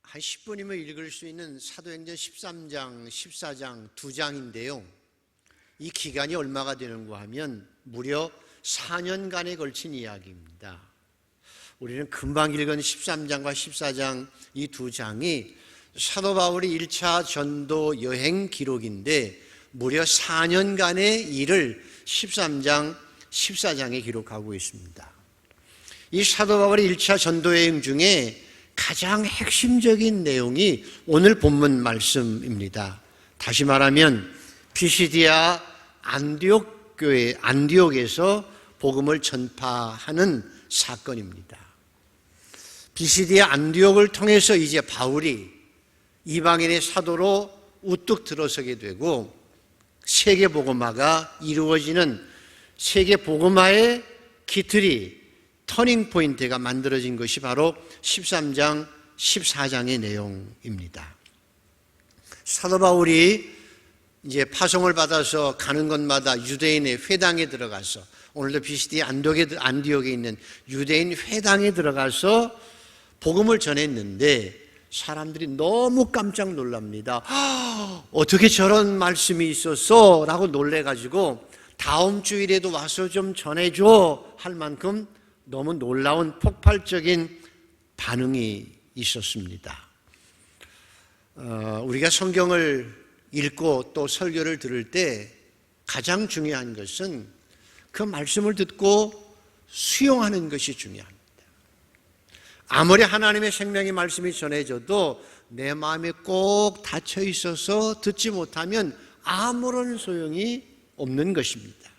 한 10분이면 읽을 수 있는 사도행전 13장, 14장 두 장인데요. 이 기간이 얼마가 되는가 하면 무려 4년간에 걸친 이야기입니다. 우리는 금방 읽은 13장과 14장 이 두 장이 사도 바울이 1차 전도 여행 기록인데 무려 4년간의 일을 13장, 14장에 기록하고 있습니다. 이 사도 바울의 1차 전도 여행 중에 가장 핵심적인 내용이 오늘 본문 말씀입니다. 다시 말하면 피시디아 안디옥 교회 안디옥에서 복음을 전파하는 사건입니다. 피시디아 안디옥을 통해서 이제 바울이 이방인의 사도로 우뚝 들어서게 되고 세계 복음화가 이루어지는 세계 복음화의 기틀이 터닝 포인트가 만들어진 것이 바로 13장, 14장의 내용입니다. 사도 바울이 이제 파송을 받아서 가는 곳마다 유대인의 회당에 들어가서 오늘도 피시디아 안디옥에 있는 유대인 회당에 들어가서 복음을 전했는데 사람들이 너무 깜짝 놀랍니다. 어떻게 저런 말씀이 있었어? 라고 놀래가지고 다음 주일에도 와서 좀 전해줘 할 만큼 너무 놀라운 폭발적인 반응이 있었습니다. 우리가 성경을 읽고 또 설교를 들을 때 가장 중요한 것은 그 말씀을 듣고 수용하는 것이 중요합니다. 아무리 하나님의 생명의 말씀이 전해져도 내 마음에 꼭 닫혀 있어서 듣지 못하면 아무런 소용이 없는 것입니다.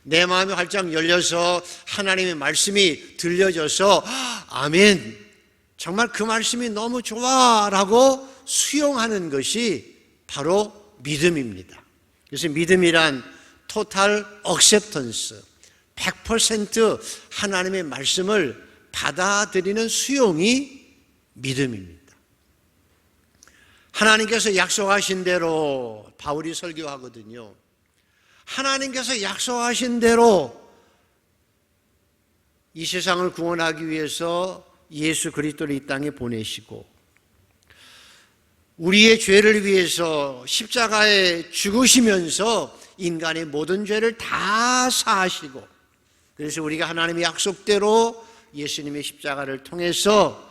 내 마음이 활짝 열려서 하나님의 말씀이 들려져서 아멘, 정말 그 말씀이 너무 좋아 라고 수용하는 것이 바로 믿음입니다. 그래서 믿음이란 토탈 억셉턴스, 100% 하나님의 말씀을 받아들이는 수용이 믿음입니다. 하나님께서 약속하신 대로 바울이 설교하거든요. 하나님께서 약속하신 대로 이 세상을 구원하기 위해서 예수 그리스도를 이 땅에 보내시고 우리의 죄를 위해서 십자가에 죽으시면서 인간의 모든 죄를 다 사하시고 그래서 우리가 하나님의 약속대로 예수님의 십자가를 통해서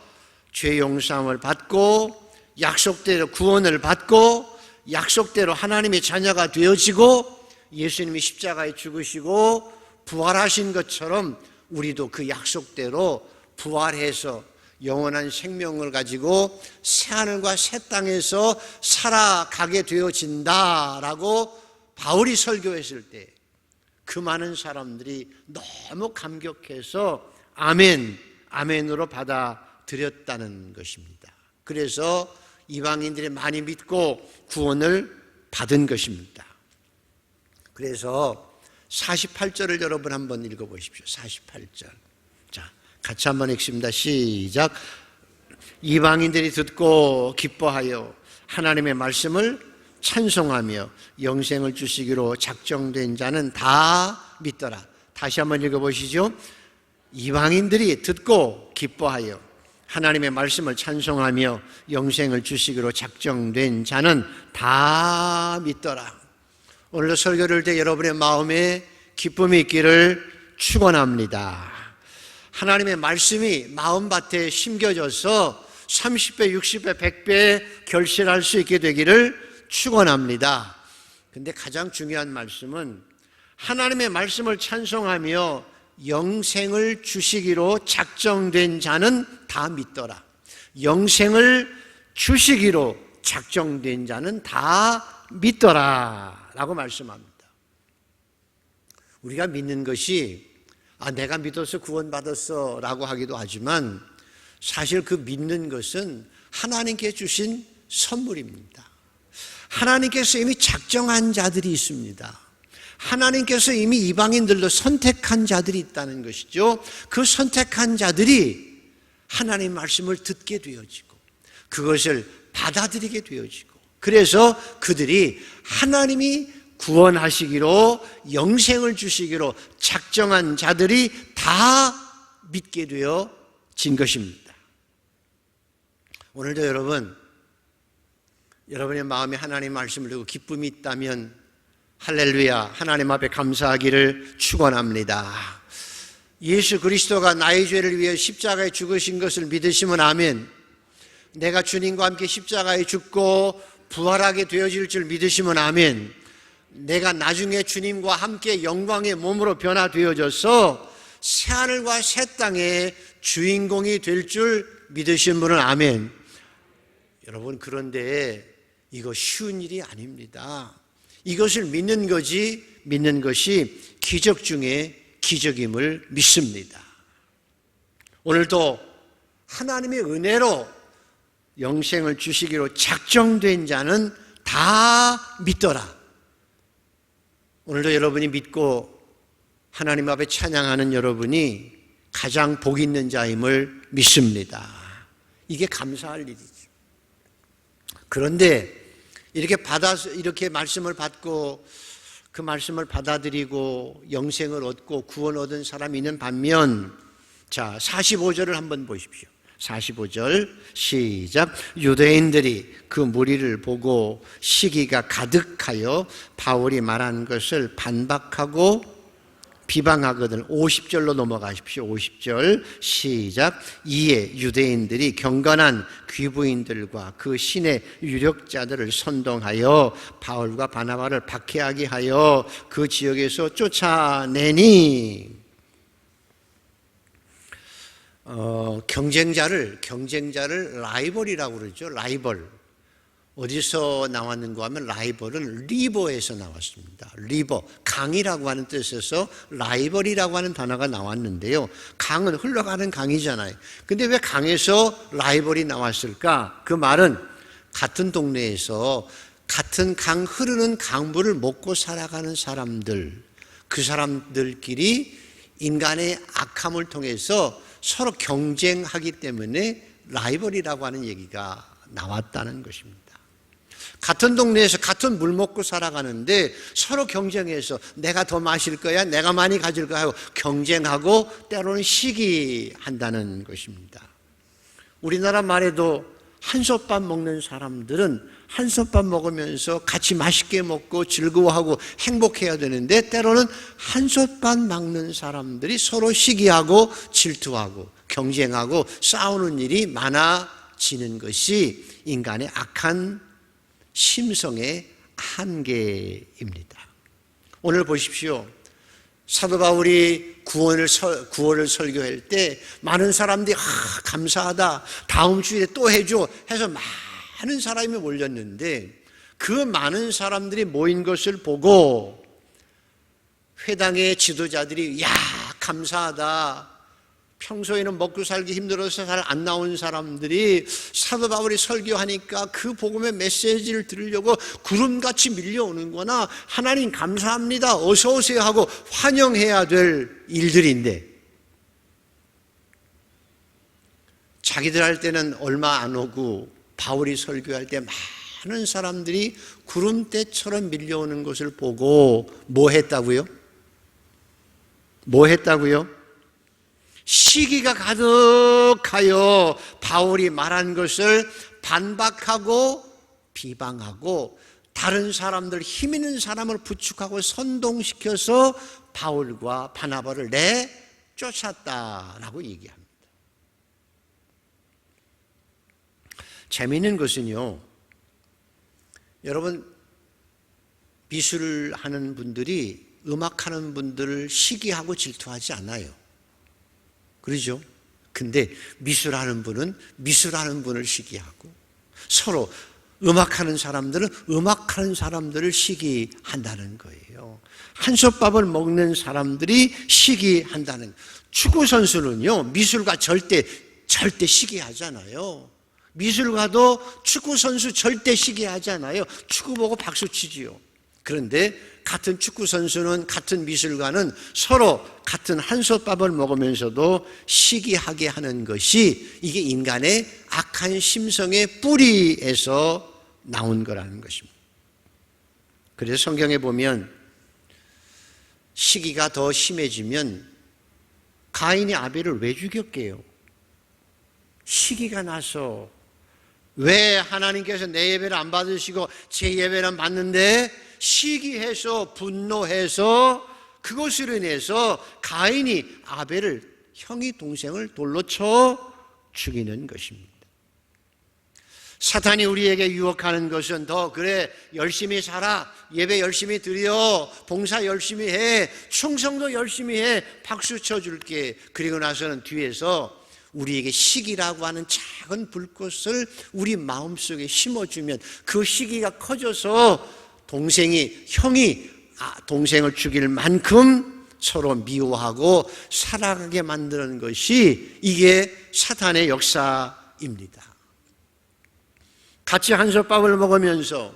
죄 용서함을 받고 약속대로 구원을 받고 약속대로 하나님의 자녀가 되어지고 예수님이 십자가에 죽으시고 부활하신 것처럼 우리도 그 약속대로 부활해서 영원한 생명을 가지고 새하늘과 새 땅에서 살아가게 되어진다라고 바울이 설교했을 때 그 많은 사람들이 너무 감격해서 아멘, 아멘으로 받아들였다는 것입니다. 그래서 이방인들이 많이 믿고 구원을 받은 것입니다. 그래서 48절을 여러분 한번 읽어보십시오. 48절. 자, 같이 한번 읽습니다. 시작. 이방인들이 듣고 기뻐하여 하나님의 말씀을 찬송하며 영생을 주시기로 작정된 자는 다 믿더라. 다시 한번 읽어보시죠. 이방인들이 듣고 기뻐하여 하나님의 말씀을 찬송하며 영생을 주시기로 작정된 자는 다 믿더라. 오늘도 설교를 때 여러분의 마음에 기쁨이 있기를 축원합니다. 하나님의 말씀이 마음밭에 심겨져서 30배, 60배, 100배 결실할 수 있게 되기를 축원합니다. 근데 가장 중요한 말씀은 하나님의 말씀을 찬송하며 영생을 주시기로 작정된 자는 다 믿더라. 영생을 주시기로 작정된 자는 다 믿더라 라고 말씀합니다. 우리가 믿는 것이 내가 믿어서 구원받았어 라고 하기도 하지만 사실 그 믿는 것은 하나님께 주신 선물입니다. 하나님께서 이미 작정한 자들이 있습니다. 하나님께서 이미 이방인들로 선택한 자들이 있다는 것이죠. 그 선택한 자들이 하나님의 말씀을 듣게 되어지고 그것을 받아들이게 되어지고 그래서 그들이 하나님이 구원하시기로 영생을 주시기로 작정한 자들이 다 믿게 되어진 것입니다. 오늘도 여러분의 마음에 하나님 말씀을 두고 기쁨이 있다면 할렐루야, 하나님 앞에 감사하기를 축원합니다. 예수 그리스도가 나의 죄를 위해 십자가에 죽으신 것을 믿으시면 아멘. 내가 주님과 함께 십자가에 죽고 부활하게 되어질 줄 믿으시면 아멘. 내가 나중에 주님과 함께 영광의 몸으로 변화되어져서 새하늘과 새 땅의 주인공이 될 줄 믿으신 분은 아멘. 여러분, 그런데 이거 쉬운 일이 아닙니다. 이것을 믿는 것이 기적 중에 기적임을 믿습니다. 오늘도 하나님의 은혜로 영생을 주시기로 작정된 자는 다 믿더라. 오늘도 여러분이 믿고 하나님 앞에 찬양하는 여러분이 가장 복 있는 자임을 믿습니다. 이게 감사할 일이죠. 그런데 이렇게 말씀을 받고 그 말씀을 받아들이고 영생을 얻고 구원 얻은 사람이 있는 반면, 자, 45절을 한번 보십시오. 45절 시작. 유대인들이 그 무리를 보고 시기가 가득하여 바울이 말한 것을 반박하고 비방하거든. 50절로 넘어가십시오. 50절 시작. 이에 유대인들이 경건한 귀부인들과 그 신의 유력자들을 선동하여 바울과 바나바를 박해하게 하여 그 지역에서 쫓아내니, 경쟁자를 라이벌이라고 그러죠. 라이벌. 어디서 나왔는가 하면 라이벌은 리버에서 나왔습니다. 리버, 강이라고 하는 뜻에서 라이벌이라고 하는 단어가 나왔는데요. 강은 흘러가는 강이잖아요. 근데 왜 강에서 라이벌이 나왔을까? 그 말은 같은 동네에서 같은 강, 흐르는 강물을 먹고 살아가는 사람들, 그 사람들끼리 인간의 악함을 통해서 서로 경쟁하기 때문에 라이벌이라고 하는 얘기가 나왔다는 것입니다. 같은 동네에서 같은 물 먹고 살아가는데 서로 경쟁해서 내가 더 마실 거야, 내가 많이 가질 거야 하고 경쟁하고 때로는 시기한다는 것입니다. 우리나라 말에도 한솥밥 먹는 사람들은 한솥밥 먹으면서 같이 맛있게 먹고 즐거워하고 행복해야 되는데, 때로는 한솥밥 먹는 사람들이 서로 시기하고 질투하고 경쟁하고 싸우는 일이 많아지는 것이 인간의 악한 심성의 한계입니다. 오늘 보십시오. 사도 바울이 구원을 설교할 때 많은 사람들이 감사하다, 다음 주에 또 해줘 해서 많은 사람이 몰렸는데, 그 많은 사람들이 모인 것을 보고 회당의 지도자들이 감사하다, 평소에는 먹고 살기 힘들어서 잘 안 나온 사람들이 사도 바울이 설교하니까 그 복음의 메시지를 들으려고 구름같이 밀려오는거나, 하나님 감사합니다, 어서 오세요 하고 환영해야 될 일들인데, 자기들 할 때는 얼마 안 오고 바울이 설교할 때 많은 사람들이 구름대처럼 밀려오는 것을 보고 뭐 했다고요? 시기가 가득하여 바울이 말한 것을 반박하고 비방하고 다른 사람들, 힘 있는 사람을 부축하고 선동시켜서 바울과 바나바를 내쫓았다라고 얘기합니다. 재미있는 것은요, 여러분, 미술을 하는 분들이 음악하는 분들을 시기하고 질투하지 않아요. 그러죠? 근데 미술하는 분은 미술하는 분을 시기하고, 서로 음악하는 사람들은 음악하는 사람들을 시기한다는 거예요. 한솥밥을 먹는 사람들이 시기한다는. 축구 선수는요, 미술가 절대 시기하잖아요. 미술가도 축구 선수 절대 시기하잖아요. 축구 보고 박수 치지요. 그런데 같은 축구 선수는, 같은 미술가는 서로 같은 한솥밥을 먹으면서도 시기하게 하는 것이, 이게 인간의 악한 심성의 뿌리에서 나온 거라는 것입니다. 그래서 성경에 보면 시기가 더 심해지면 가인이 아벨을 왜 죽였게요? 시기가 나서 왜 하나님께서 내 예배를 안 받으시고 제 예배는 받는데? 시기해서 분노해서 그것으로 인해서 가인이 아벨을, 형이 동생을 돌로 쳐 죽이는 것입니다. 사탄이 우리에게 유혹하는 것은 더 그래, 열심히 살아, 예배 열심히 드려, 봉사 열심히 해, 충성도 열심히 해, 박수 쳐줄게. 그리고 나서는 뒤에서 우리에게 시기라고 하는 작은 불꽃을 우리 마음속에 심어주면 그 시기가 커져서 형이 동생을 죽일 만큼 서로 미워하고 살아가게 만드는 것이, 이게 사탄의 역사입니다. 같이 한솥밥을 먹으면서,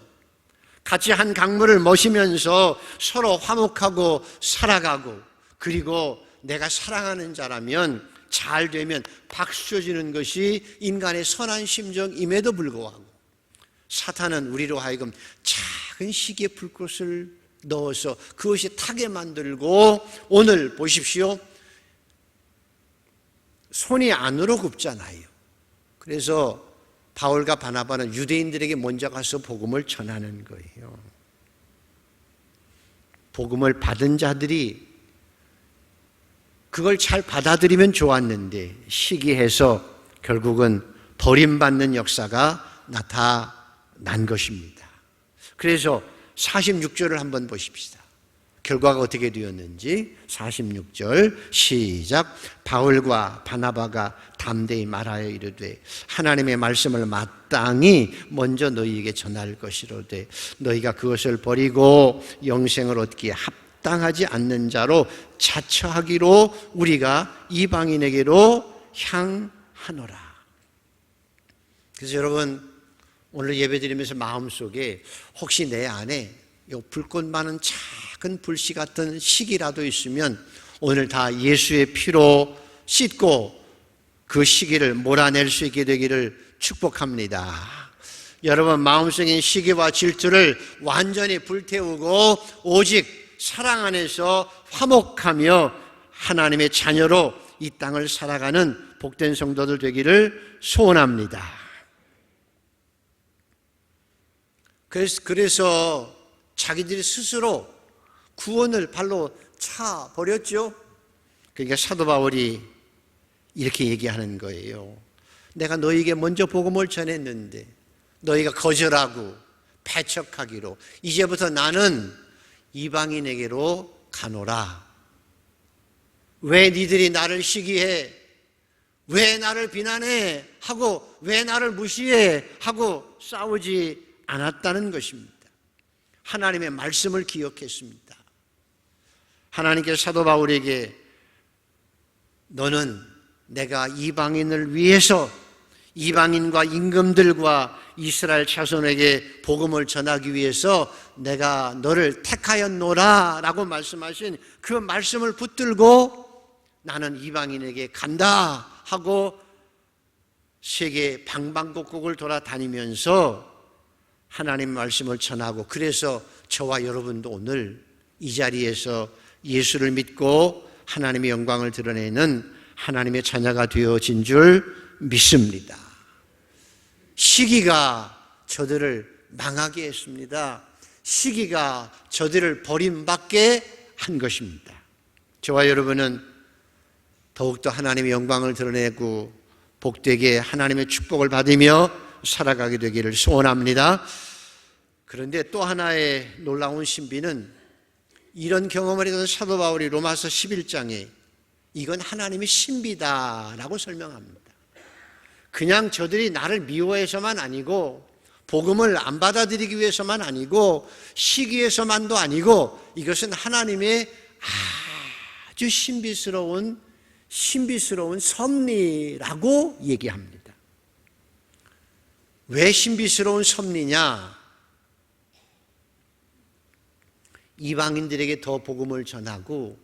같이 한 강물을 마시면서 서로 화목하고 살아가고, 그리고 내가 사랑하는 자라면 잘 되면 박수 쳐주는 것이 인간의 선한 심정임에도 불구하고, 사탄은 우리로 하여금 작은 시기의 불꽃을 넣어서 그것이 타게 만들고, 오늘 보십시오. 손이 안으로 굽잖아요. 그래서 바울과 바나바는 유대인들에게 먼저 가서 복음을 전하는 거예요. 복음을 받은 자들이 그걸 잘 받아들이면 좋았는데 시기해서 결국은 버림받는 역사가 나타난 것입니다. 그래서 46절을 한번 보십시다. 결과가 어떻게 되었는지. 46절 시작. 바울과 바나바가 담대히 말하여 이르되 하나님의 말씀을 마땅히 먼저 너희에게 전할 것이로되 너희가 그것을 버리고 영생을 얻기에 합당하지 않는 자로 자처하기로 우리가 이방인에게로 향하노라. 그래서 여러분, 오늘 예배드리면서 마음속에 혹시 내 안에 요 불꽃 많은 작은 불씨 같은 시기라도 있으면 오늘 다 예수의 피로 씻고 그 시기를 몰아낼 수 있게 되기를 축복합니다. 여러분, 마음속의 시기와 질투를 완전히 불태우고 오직 사랑 안에서 화목하며 하나님의 자녀로 이 땅을 살아가는 복된 성도들 되기를 소원합니다. 그래서 자기들이 스스로 구원을 발로 차 버렸죠. 그러니까 사도 바울이 이렇게 얘기하는 거예요. 내가 너희에게 먼저 복음을 전했는데 너희가 거절하고 배척하기로 이제부터 나는 이방인에게로 가노라. 왜 니들이 나를 시기해? 왜 나를 비난해? 하고 왜 나를 무시해? 하고 싸우지 않았다는 것입니다. 하나님의 말씀을 기억했습니다. 하나님께서 사도 바울에게 너는 내가 이방인을 위해서 이방인과 임금들과 이스라엘 자손에게 복음을 전하기 위해서 내가 너를 택하였노라 라고 말씀하신 그 말씀을 붙들고 나는 이방인에게 간다 하고 세계 방방곡곡을 돌아다니면서 하나님 말씀을 전하고, 그래서 저와 여러분도 오늘 이 자리에서 예수를 믿고 하나님의 영광을 드러내는 하나님의 자녀가 되어진 줄 믿습니다. 시기가 저들을 망하게 했습니다. 시기가 저들을 버림받게 한 것입니다. 저와 여러분은 더욱더 하나님의 영광을 드러내고 복되게 하나님의 축복을 받으며 살아가게 되기를 소원합니다. 그런데 또 하나의 놀라운 신비는 이런 경험을 했던 사도 바울이 로마서 11장에 이건 하나님의 신비다라고 설명합니다. 그냥 저들이 나를 미워해서만 아니고 복음을 안 받아들이기 위해서만 아니고 시기해서만도 아니고 이것은 하나님의 아주 신비스러운 섭리라고 얘기합니다. 왜 신비스러운 섭리냐? 이방인들에게 더 복음을 전하고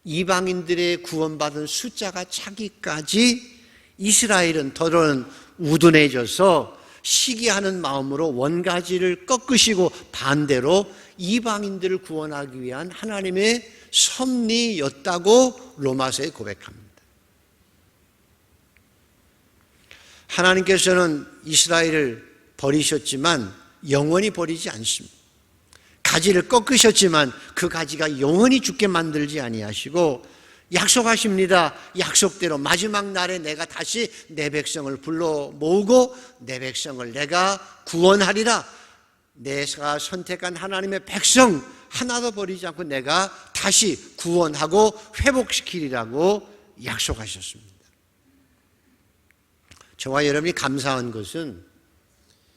이방인들의 구원받은 숫자가 차기까지 이스라엘은 더러는 우둔해져서 시기하는 마음으로 원가지를 꺾으시고 반대로 이방인들을 구원하기 위한 하나님의 섭리였다고 로마서에 고백합니다. 하나님께서는 이스라엘을 버리셨지만 영원히 버리지 않습니다. 가지를 꺾으셨지만 그 가지가 영원히 죽게 만들지 아니하시고 약속하십니다. 약속대로 마지막 날에 내가 다시 내 백성을 불러 모으고 내 백성을 내가 구원하리라. 내가 선택한 하나님의 백성 하나도 버리지 않고 내가 다시 구원하고 회복시키리라고 약속하셨습니다. 저와 여러분이 감사한 것은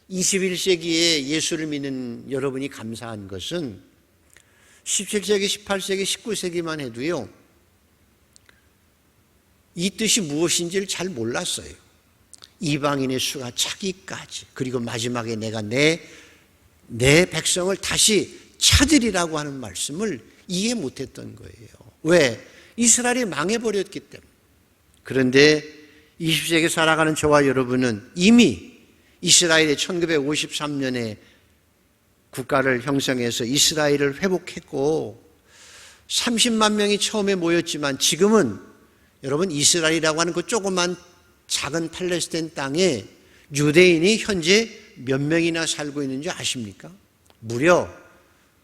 21세기에 예수를 믿는 여러분이 감사한 것은 17세기, 18세기, 19세기만 해도요, 이 뜻이 무엇인지를 잘 몰랐어요. 이방인의 수가 차기까지, 그리고 마지막에 내가 내 백성을 다시 찾으리라고 하는 말씀을 이해 못했던 거예요. 왜? 이스라엘이 망해버렸기 때문에. 그런데 20세기 살아가는 저와 여러분은 이미 이스라엘이 1953년에 국가를 형성해서 이스라엘을 회복했고 30만 명이 처음에 모였지만 지금은 여러분 이스라엘이라고 하는 그 조그만 작은 팔레스타인 땅에 유대인이 현재 몇 명이나 살고 있는지 아십니까? 무려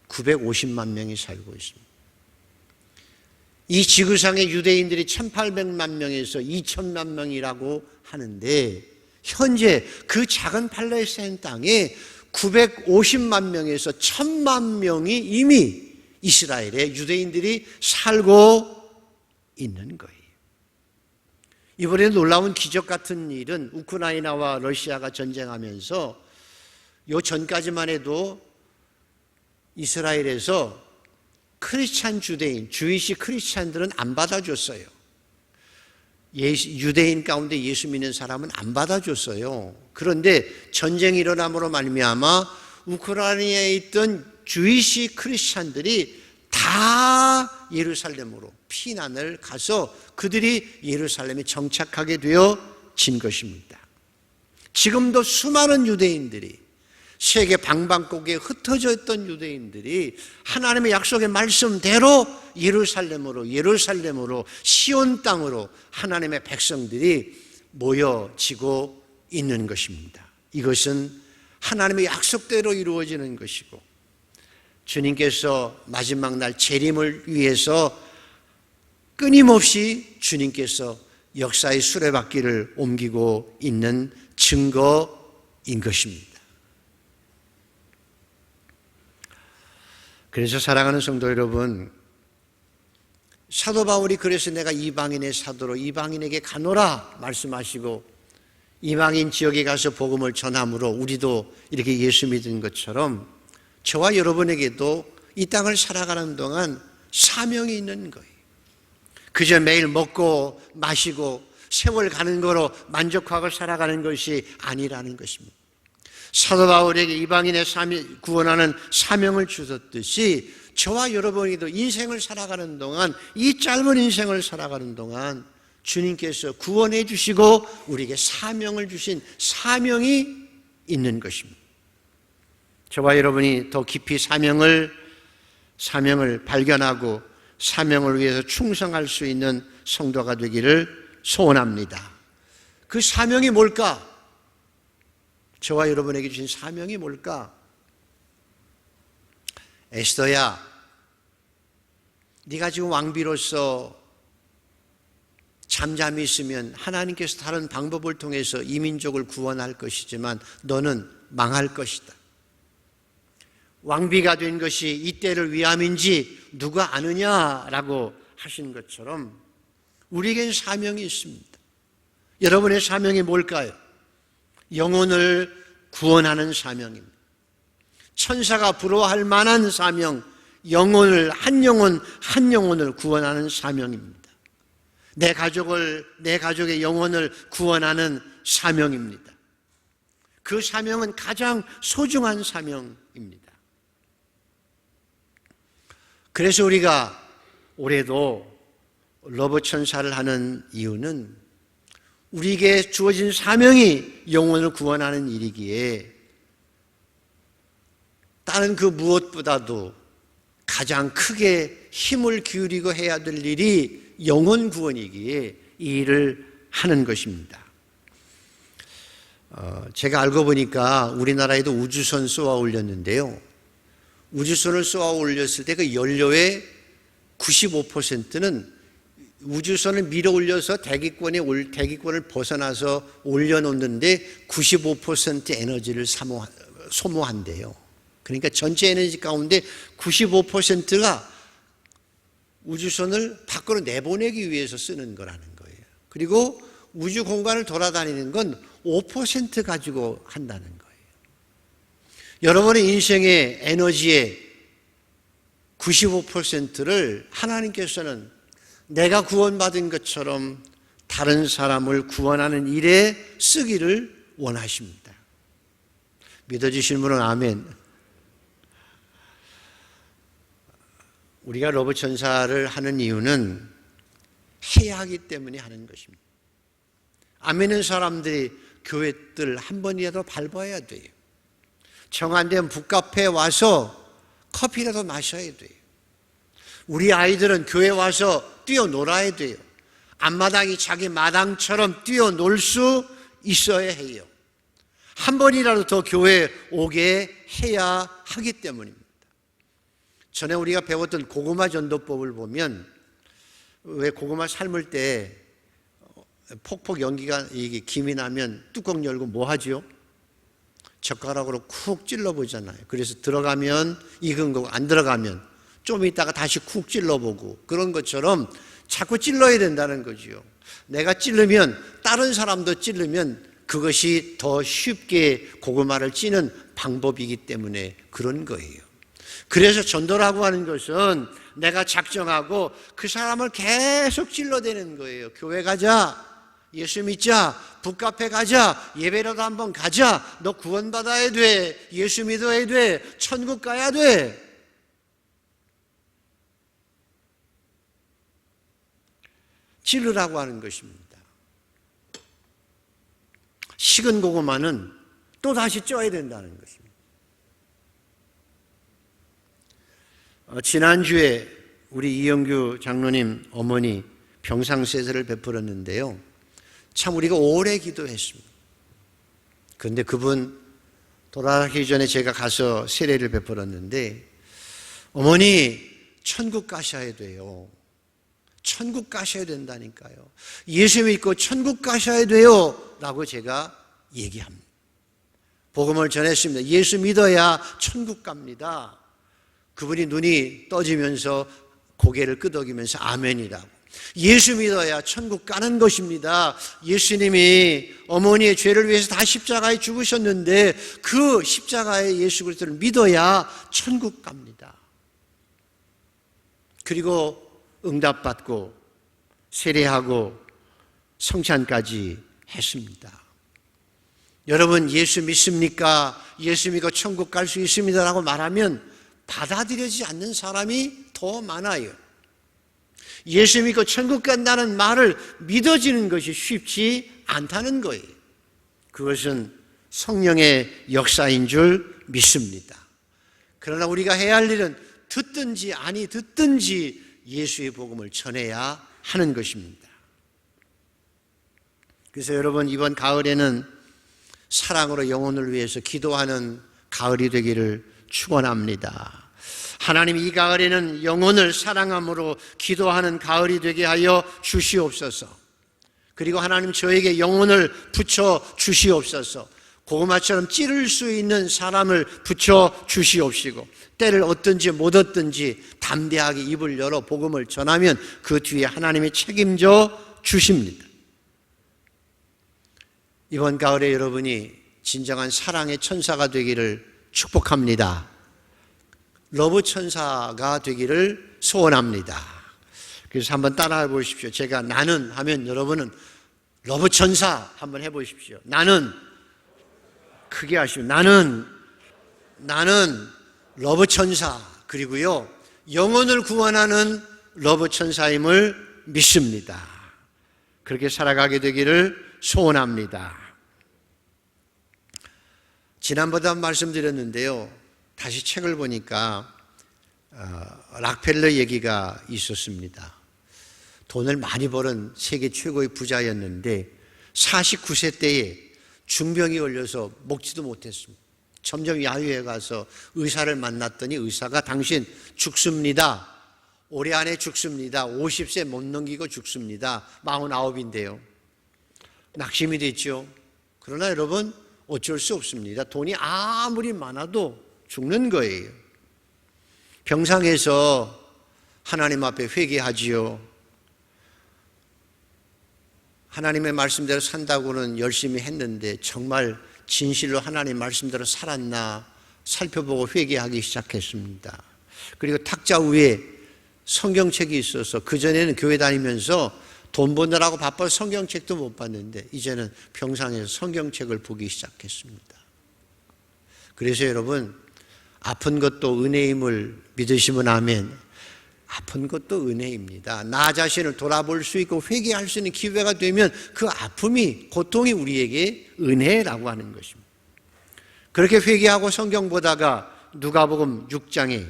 950만 명이 살고 있습니다. 이 지구상의 유대인들이 1800만 명에서 2000만 명이라고 하는데 현재 그 작은 팔레스타인 땅에 950만 명에서 1000만 명이 이미 이스라엘의 유대인들이 살고 있는 거예요. 이번에 놀라운 기적 같은 일은 우크라이나와 러시아가 전쟁하면서 요 전까지만 해도 이스라엘에서 크리스찬 주대인, 주이시 크리스찬들은 안 받아줬어요. 유대인 가운데 예수 믿는 사람은 안 받아줬어요. 그런데 전쟁이 일어남으로 말미암아 우크라이나에 있던 주이시 크리스찬들이 다 예루살렘으로 피난을 가서 그들이 예루살렘에 정착하게 되어진 것입니다. 지금도 수많은 유대인들이 세계 방방곡곡에 흩어져 있던 유대인들이 하나님의 약속의 말씀대로 예루살렘으로 시온 땅으로 하나님의 백성들이 모여지고 있는 것입니다. 이것은 하나님의 약속대로 이루어지는 것이고 주님께서 마지막 날 재림을 위해서 끊임없이 주님께서 역사의 수레바퀴를 옮기고 있는 증거인 것입니다. 그래서 사랑하는 성도 여러분, 사도 바울이 그래서 내가 이방인의 사도로 이방인에게 가노라 말씀하시고 이방인 지역에 가서 복음을 전함으로 우리도 이렇게 예수 믿은 것처럼 저와 여러분에게도 이 땅을 살아가는 동안 사명이 있는 거예요. 그저 매일 먹고 마시고 세월 가는 거로 만족하고 살아가는 것이 아니라는 것입니다. 사도 바울에게 이방인의 구원하는 사명을 주셨듯이 저와 여러분이도 인생을 살아가는 동안 이 짧은 인생을 살아가는 동안 주님께서 구원해 주시고 우리에게 사명을 주신 사명이 있는 것입니다. 저와 여러분이 더 깊이 사명을 발견하고 사명을 위해서 충성할 수 있는 성도가 되기를 소원합니다. 그 사명이 뭘까? 저와 여러분에게 주신 사명이 뭘까? 에스더야, 네가 지금 왕비로서 잠잠히 있으면 하나님께서 다른 방법을 통해서 이 민족을 구원할 것이지만 너는 망할 것이다. 왕비가 된 것이 이때를 위함인지 누가 아느냐라고 하신 것처럼 우리에겐 사명이 있습니다. 여러분의 사명이 뭘까요? 영혼을 구원하는 사명입니다. 천사가 부러워할 만한 사명, 한 영혼을 구원하는 사명입니다. 내 가족의 영혼을 구원하는 사명입니다. 그 사명은 가장 소중한 사명입니다. 그래서 우리가 올해도 러브 천사를 하는 이유는 우리에게 주어진 사명이 영혼을 구원하는 일이기에 다른 그 무엇보다도 가장 크게 힘을 기울이고 해야 될 일이 영혼 구원이기에 이 일을 하는 것입니다. 제가 알고 보니까 우리나라에도 우주선 쏘아 올렸는데요. 우주선을 쏘아 올렸을 때 그 연료의 95%는 우주선을 밀어 올려서 대기권을 벗어나서 올려놓는데 95% 에너지를 소모한대요. 그러니까 전체 에너지 가운데 95%가 우주선을 밖으로 내보내기 위해서 쓰는 거라는 거예요. 그리고 우주 공간을 돌아다니는 건 5% 가지고 한다는 거예요. 여러분의 인생의 에너지의 95%를 하나님께서는 내가 구원받은 것처럼 다른 사람을 구원하는 일에 쓰기를 원하십니다. 믿어주시는 분은 아멘. 우리가 로봇 천사를 하는 이유는 해야 하기 때문에 하는 것입니다. 안 믿는 사람들이 교회들 한 번이라도 밟아야 돼요. 정한된 북카페에 와서 커피라도 마셔야 돼요. 우리 아이들은 교회 와서 뛰어놀아야 돼요. 앞마당이 자기 마당처럼 뛰어놀 수 있어야 해요. 한 번이라도 더 교회에 오게 해야 하기 때문입니다. 전에 우리가 배웠던 고구마 전도법을 보면 왜 고구마 삶을 때 폭폭 연기가 김이 나면 뚜껑 열고 뭐 하죠? 젓가락으로 쿡 찔러보잖아요. 그래서 들어가면 익은 거고 안 들어가면 좀 있다가 다시 쿡 찔러보고 그런 것처럼 자꾸 찔러야 된다는 거죠. 내가 찔르면 다른 사람도 찔르면 그것이 더 쉽게 고구마를 찌는 방법이기 때문에 그런 거예요. 그래서 전도라고 하는 것은 내가 작정하고 그 사람을 계속 찔러대는 거예요. 교회 가자. 예수 믿자. 북카페 가자. 예배라도 한번 가자. 너 구원받아야 돼. 예수 믿어야 돼. 천국 가야 돼. 찔르라고 하는 것입니다. 식은 고구마는 또 다시 쪄야 된다는 것입니다. 지난주에 우리 이영규 장로님 어머니 병상세례를 베풀었는데요. 참 우리가 오래 기도했습니다. 그런데 그분 돌아가기 전에 제가 가서 세례를 베풀었는데 어머니 천국 가셔야 돼요. 천국 가셔야 된다니까요. 예수 믿고 천국 가셔야 돼요 라고 제가 얘기합니다. 복음을 전했습니다. 예수 믿어야 천국 갑니다. 그분이 눈이 떠지면서 고개를 끄덕이면서 아멘이라고. 예수 믿어야 천국 가는 것입니다. 예수님이 어머니의 죄를 위해서 다 십자가에 죽으셨는데 그 십자가의 예수 그리스도를 믿어야 천국 갑니다. 그리고 응답받고 세례하고 성찬까지 했습니다. 여러분 예수 믿습니까? 예수 믿고 천국 갈 수 있습니다라고 말하면 받아들여지지 않는 사람이 더 많아요. 예수 믿고 천국 간다는 말을 믿어지는 것이 쉽지 않다는 거예요. 그것은 성령의 역사인 줄 믿습니다. 그러나 우리가 해야 할 일은 듣든지 아니 듣든지 예수의 복음을 전해야 하는 것입니다. 그래서 여러분 이번 가을에는 사랑으로 영혼을 위해서 기도하는 가을이 되기를 축원합니다. 하나님 이 가을에는 영혼을 사랑함으로 기도하는 가을이 되게 하여 주시옵소서. 그리고 하나님 저에게 영혼을 붙여 주시옵소서. 고구마처럼 찌를 수 있는 사람을 붙여 주시옵시고 때를 얻든지 못 얻든지 담대하게 입을 열어 복음을 전하면 그 뒤에 하나님이 책임져 주십니다. 이번 가을에 여러분이 진정한 사랑의 천사가 되기를 축복합니다. 러브 천사가 되기를 소원합니다. 그래서 한번 따라해 보십시오. 제가 나는 하면 여러분은 러브 천사 한번 해 보십시오. 나는 크게 하시고 나는 러브 천사 그리고요 영혼을 구원하는 러브 천사임을 믿습니다. 그렇게 살아가게 되기를 소원합니다. 지난번에 말씀드렸는데요. 다시 책을 보니까 락펠러 얘기가 있었습니다. 돈을 많이 벌은 세계 최고의 부자였는데 49세 때에 중병이 걸려서 먹지도 못했습니다. 점점 야유에 가서 의사를 만났더니 의사가 당신 죽습니다. 올해 안에 죽습니다. 50세 못 넘기고 죽습니다. 49인데요. 낙심이 됐죠. 그러나 여러분 어쩔 수 없습니다. 돈이 아무리 많아도 죽는 거예요. 병상에서 하나님 앞에 회개하지요. 하나님의 말씀대로 산다고는 열심히 했는데 정말 진실로 하나님 말씀대로 살았나 살펴보고 회개하기 시작했습니다. 그리고 탁자 위에 성경책이 있어서 그전에는 교회 다니면서 돈 버느라고 바빠서 성경책도 못 봤는데 이제는 병상에서 성경책을 보기 시작했습니다. 그래서 여러분 아픈 것도 은혜임을 믿으시면 아멘. 아픈 것도 은혜입니다. 나 자신을 돌아볼 수 있고 회개할 수 있는 기회가 되면 그 아픔이, 고통이 우리에게 은혜라고 하는 것입니다. 그렇게 회개하고 성경 보다가 누가복음 6장에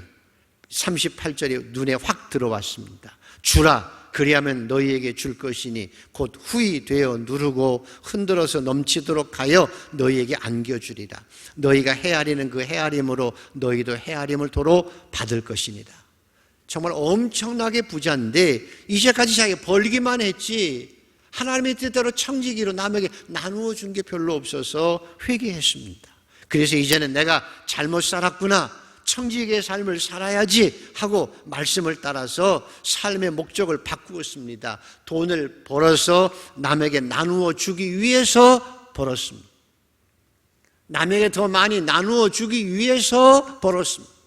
38절이 눈에 확 들어왔습니다. 주라, 그리하면 너희에게 줄 것이니 곧 후히 되어 누르고 흔들어서 넘치도록 하여 너희에게 안겨주리라. 너희가 헤아리는 그 헤아림으로 너희도 헤아림을 도로 받을 것이니라. 정말 엄청나게 부자인데 이제까지 자기가 벌기만 했지 하나님의 뜻대로 청지기로 남에게 나누어 준 게 별로 없어서 회개했습니다. 그래서 이제는 내가 잘못 살았구나, 청지기의 삶을 살아야지 하고 말씀을 따라서 삶의 목적을 바꾸었습니다. 돈을 벌어서 남에게 나누어 주기 위해서 벌었습니다. 남에게 더 많이 나누어 주기 위해서 벌었습니다.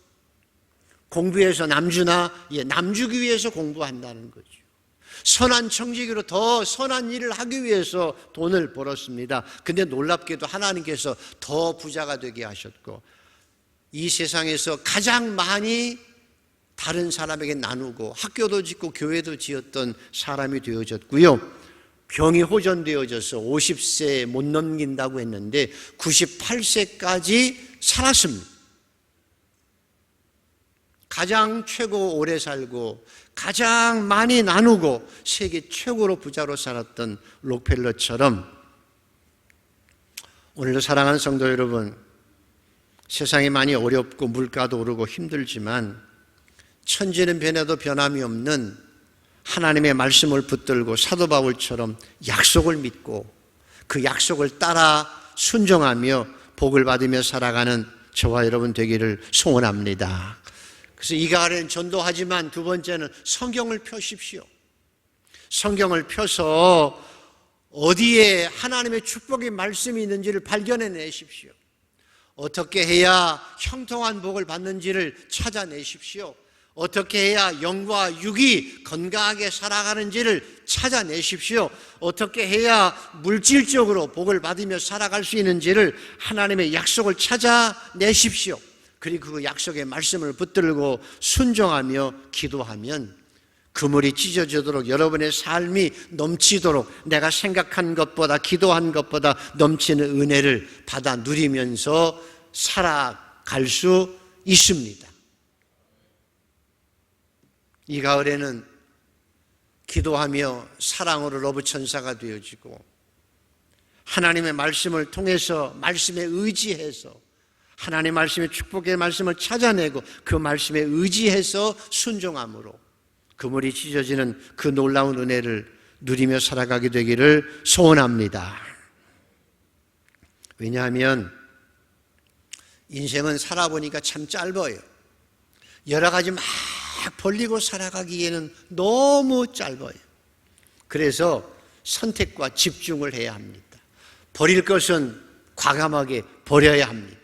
공부해서 남주나 남주기 위해서 공부한다는 거죠. 선한 청지기로 더 선한 일을 하기 위해서 돈을 벌었습니다. 근데 놀랍게도 하나님께서 더 부자가 되게 하셨고 이 세상에서 가장 많이 다른 사람에게 나누고 학교도 짓고 교회도 지었던 사람이 되어졌고요. 병이 호전되어져서 50세 못 넘긴다고 했는데 98세까지 살았습니다. 가장 최고 오래 살고 가장 많이 나누고 세계 최고로 부자로 살았던 록펠러처럼 오늘도 사랑하는 성도 여러분, 세상이 많이 어렵고 물가도 오르고 힘들지만 천지는 변해도 변함이 없는 하나님의 말씀을 붙들고 사도 바울처럼 약속을 믿고 그 약속을 따라 순종하며 복을 받으며 살아가는 저와 여러분 되기를 소원합니다. 그래서 이 가을에는 전도하지만 두 번째는 성경을 펴십시오. 성경을 펴서 어디에 하나님의 축복의 말씀이 있는지를 발견해내십시오. 어떻게 해야 형통한 복을 받는지를 찾아내십시오. 어떻게 해야 영과 육이 건강하게 살아가는지를 찾아내십시오. 어떻게 해야 물질적으로 복을 받으며 살아갈 수 있는지를 하나님의 약속을 찾아내십시오. 그리고 그 약속의 말씀을 붙들고 순종하며 기도하면 그물이 찢어지도록 여러분의 삶이 넘치도록 내가 생각한 것보다 기도한 것보다 넘치는 은혜를 받아 누리면서 살아갈 수 있습니다. 이 가을에는 기도하며 사랑으로 러브천사가 되어지고 하나님의 말씀을 통해서 말씀에 의지해서 하나님의 말씀의 축복의 말씀을 찾아내고 그 말씀에 의지해서 순종함으로 그물이 찢어지는 그 놀라운 은혜를 누리며 살아가게 되기를 소원합니다. 왜냐하면 인생은 살아보니까 참 짧아요. 여러 가지 막 벌리고 살아가기에는 너무 짧아요. 그래서 선택과 집중을 해야 합니다. 버릴 것은 과감하게 버려야 합니다.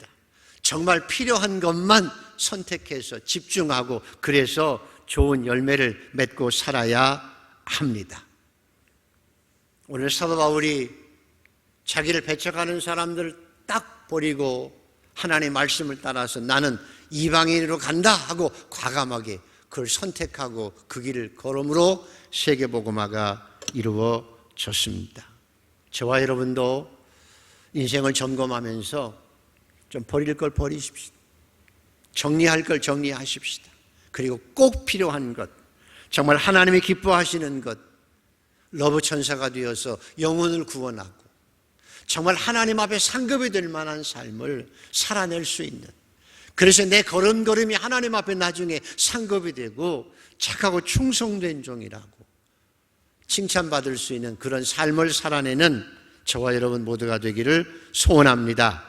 정말 필요한 것만 선택해서 집중하고 그래서 좋은 열매를 맺고 살아야 합니다. 오늘 사도 바울이 자기를 배척하는 사람들을 딱 버리고 하나님의 말씀을 따라서 나는 이방인으로 간다 하고 과감하게 그걸 선택하고 그 길을 걸음으로 세계복음화가 이루어졌습니다. 저와 여러분도 인생을 점검하면서 좀 버릴 걸 버리십시다. 정리할 걸 정리하십시다. 그리고 꼭 필요한 것, 정말 하나님이 기뻐하시는 것, 러브 천사가 되어서 영혼을 구원하고 정말 하나님 앞에 상급이 될 만한 삶을 살아낼 수 있는, 그래서 내 걸음걸음이 하나님 앞에 나중에 상급이 되고 착하고 충성된 종이라고 칭찬받을 수 있는 그런 삶을 살아내는 저와 여러분 모두가 되기를 소원합니다.